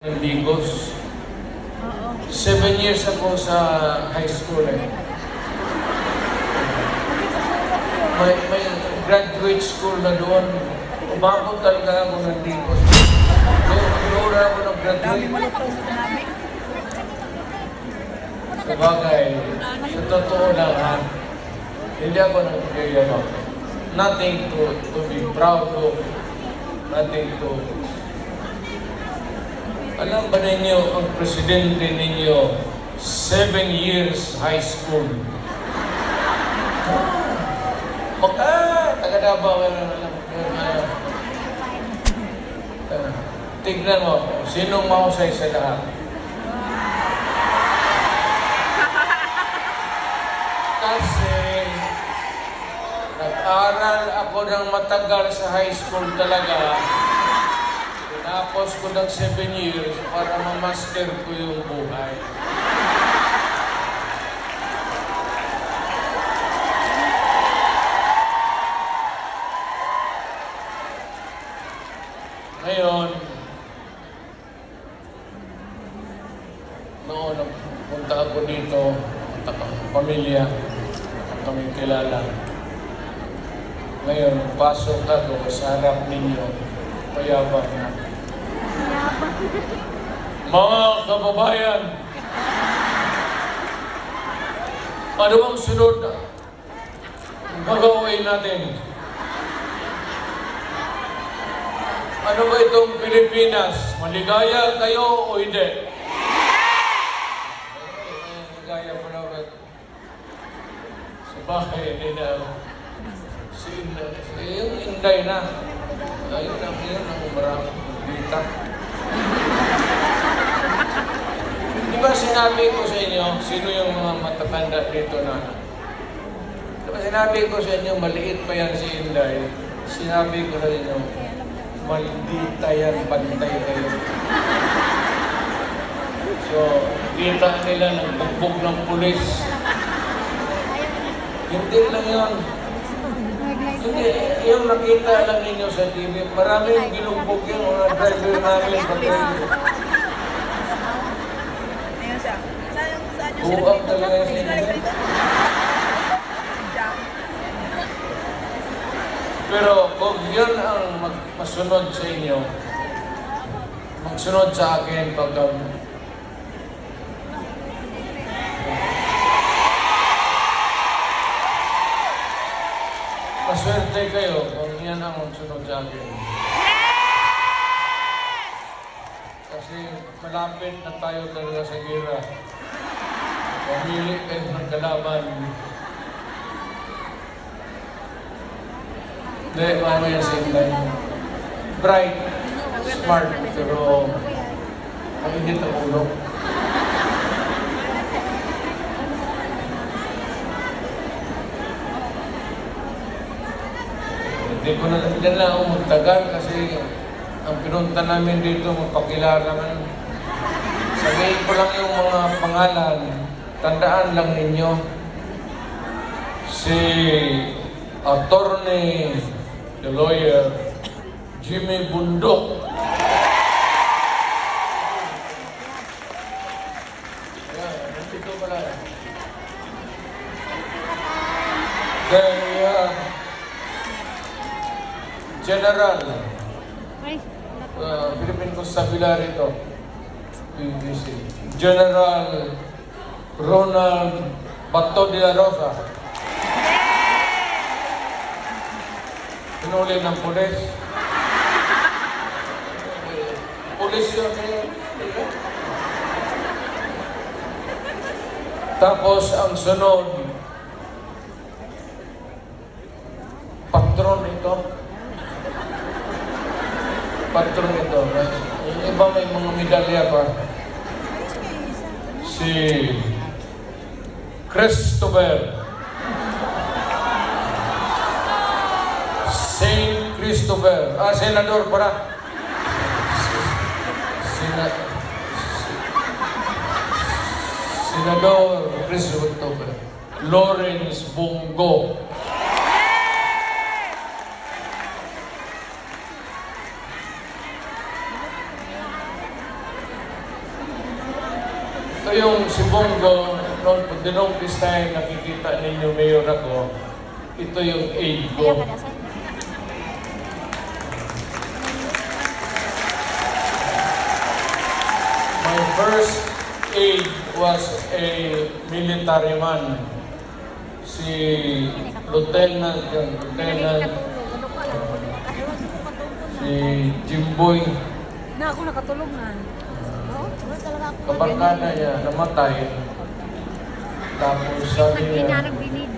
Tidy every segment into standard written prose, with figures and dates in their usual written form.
Ng Digos. 7 years ako sa high school eh. May graduate school na doon. Umabot talaga ako ng Digos. Doon ako nag-graduate. Sa bagay, sa totoo lang ha, hindi ako nag-gayama. Nothing to be proud of. Nothing to... Alam ba ninyo, ang presidente ninyo, 7 years high school. Taga Davao, tignan mo, sinong mahusay sa lahat? Kasi, nag-aral ako ng matagal sa high school talaga. Tapos ko ng 7 years para ma-master ko yung buhay. Ngayon, noon punta ako dito, pamilya, kami kilala. Ngayon, pasok ako sa harap ninyo, payabang na. Mga kababayan, ano bang sunod ang gagawin natin? Ano ba itong Pilipinas? Maligaya kayo o hindi? Maligaya pa naman. Sa bahay, hindi na. Yung Inday na. Ayun ang maraming dita. Di ba sinabi ko sa inyo, sino yung mga matatanda dito na? Di ba sinabi ko sa inyo, maliit pa yan si Inday. Sinabi ko sa inyo, maldita yan, bantay kayo. So, kita nila ng bugbog ng pulis. Hindi lang yun. Hindi, yung nakita lang ninyo sa TV, maraming ginugbog yung mga driver namin. Buwag talaga siya. Pero kung yun ang masunod sa inyo, magsunod sa akin pagka maswerte kayo kung yan ang magsunod sa akin. Kasi malapit na tayo talaga sa gira. Pamili kayo ng kalaban. Hindi, mamaya sa Inday. Bright, smart, pero ang hindi na ulo. Hindi ko na dyan lang ako magtagal kasi ang pinunta namin dito magpakilala man. Sabihin ko lang yung mga pangalan. Tandaan lang ninyo, si attorney, the lawyer, Jimmy Bundok. Nandito pala. Then, General, Philippine Constabulary ito, PBC. General Ronald Bato de la Rosa. Pinuli ng pulis. Pulis yun. Tapos ang sunod, patron ito. Patron ito. Yung iba may mga medalya pa. Si Christopher. Saint Christopher. Senador para. Senador Christopher. Lawrence Bongo. Ito yung si Bongo, noong this time nakikita ninyo mayor ako, ito yung aid ko. My first aide was a military man. Si Lieutenant, si Jimboy. Na ako nakatulog na. Kabarkada niya, namatay. Tapos sabi Hindi niya, na nagbinig.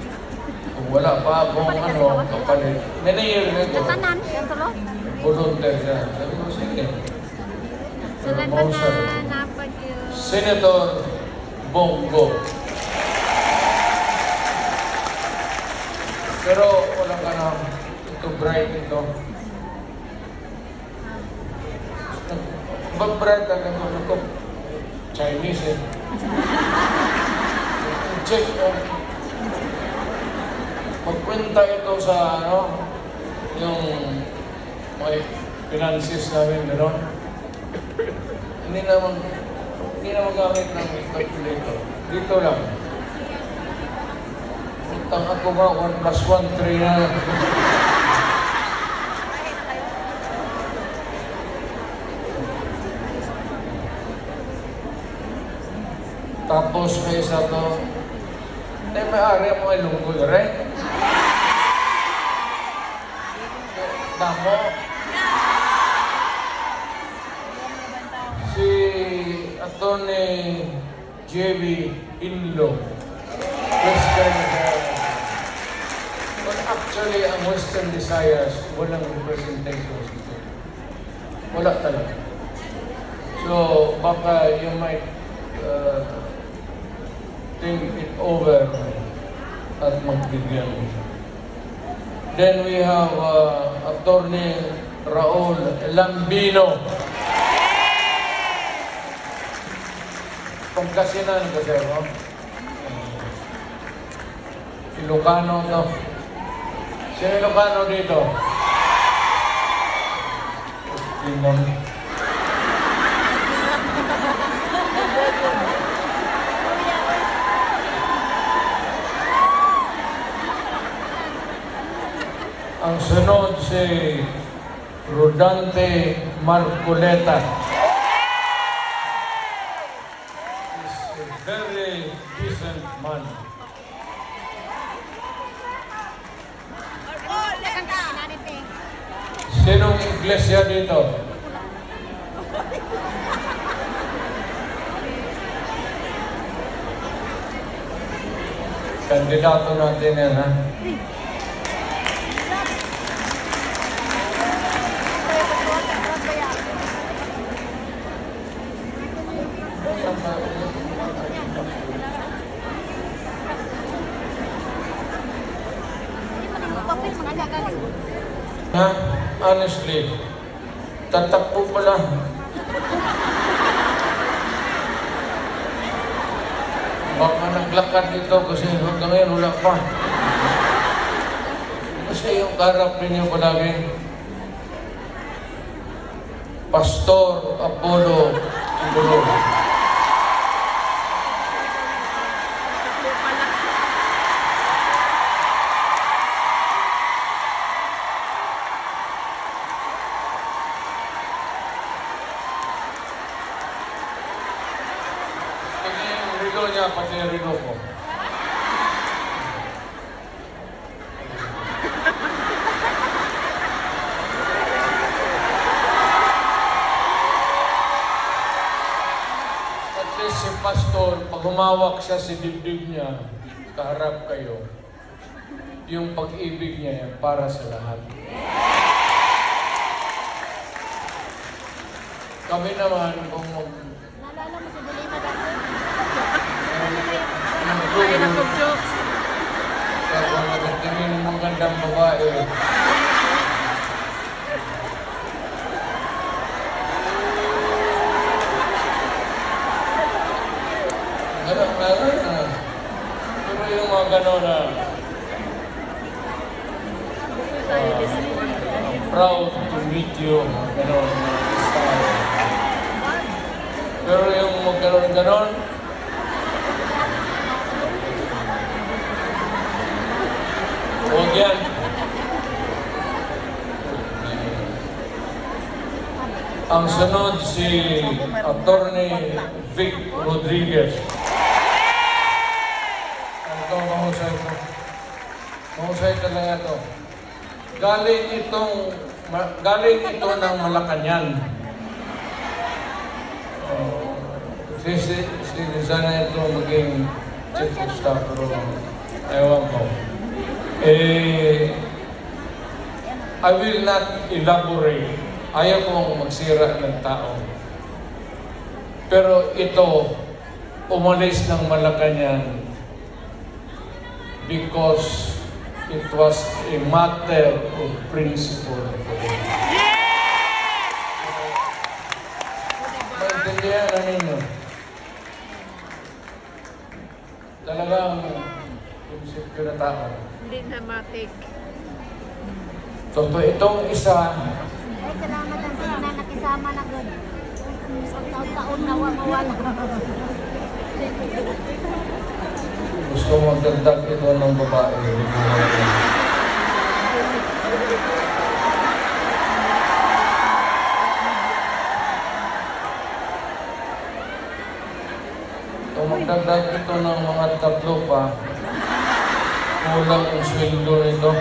kung wala pa akong kapalit. Many years ago, Natanan, yan tulo. volunteer siya. Sabi ko, sige. Sulan ba na napad yun? Senator Bongo. Pero wala ka na ito bright ito. Mag-bright ang ito. Chinese eh. Check magkwenta ito sa yung may finances namin gano'n. Hindi na magamit ng calculator. Dito lang. Utang ako ba, 1 plus 1, 3 na. Tapos may isa to, may ari mo ay lungkol rin. Damo. Si Atty. J.B. Inlo. Western But actually, ang Western Visayas, walang representation dito. Wala talaga. So, baka you might think it over at magbigyan. Then we have Atty. Raul Lambino. Pangkasinan kasi ako. Ilocano to. Sino Ilocano dito? Tingnan. Ang sunod si Rodante Marcoleta. He's a very decent man. Sinong iglesia dito? Kandidato natin yan, ha? Ha? Honestly, tatakbo pala. Baka naglakad dito kasi hanggang ngayon wala pa. Kasi yung karap ninyo palagi, Pastor Apollo Ibulo. Niya, pati yung rino ko. At least si Pastor, pag humawak siya si dibdib niya, kaharap kayo, yung pag-ibig niya para sa lahat. Kami naman, kung Naalala mo sa Dilima dati? Ay, nag-jokes. Kaya nagtingin ng magandang babae. Ganun na. Pero yung mga gano'n na proud to meet you, gano'n. Pero yung magkaroon ganon, yan. Ang sunod si Attorney Vic Rodriguez. Ito, mahusay ito. Mahusay talaga ito. Galing ito ng Malacanang. Sana ito maging chief of staff, pero ewan ko. I will not elaborate. Ayaw kong magsira ng tao. Pero ito, umalis ng Malacanang because it was a matter of principle. Maintindihan na ninyo. Talagang prinsipyo na tao. Hindi dramatic. So, itong isa, Ay, salamat ang sila na nakisama na good. Taon-taon na mawala. gusto magdagdag ito ng babae. Kung magdagdag ito ng mga 3 pa, kulang ang sweldo nito.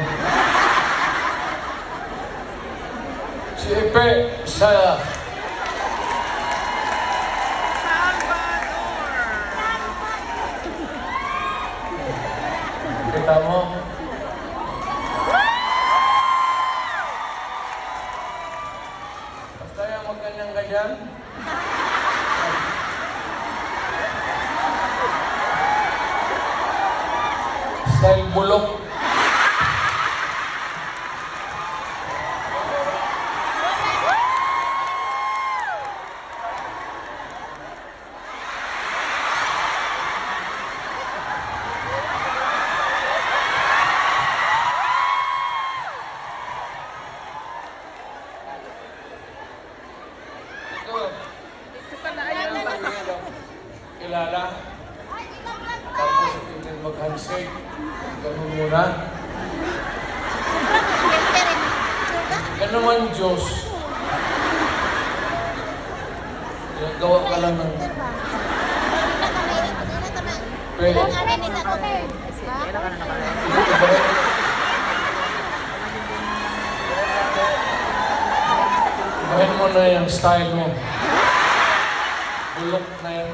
Si Epe sa kita mo? Basta yung magganyan-ganyan. Style bulok. Kilala. Tapos hindi mag-handshake. Ganun muna. Yan naman Diyos. Ginagawa ka lang ng... Pwede. Ibahin mo na yung style mo. Bulok na yan.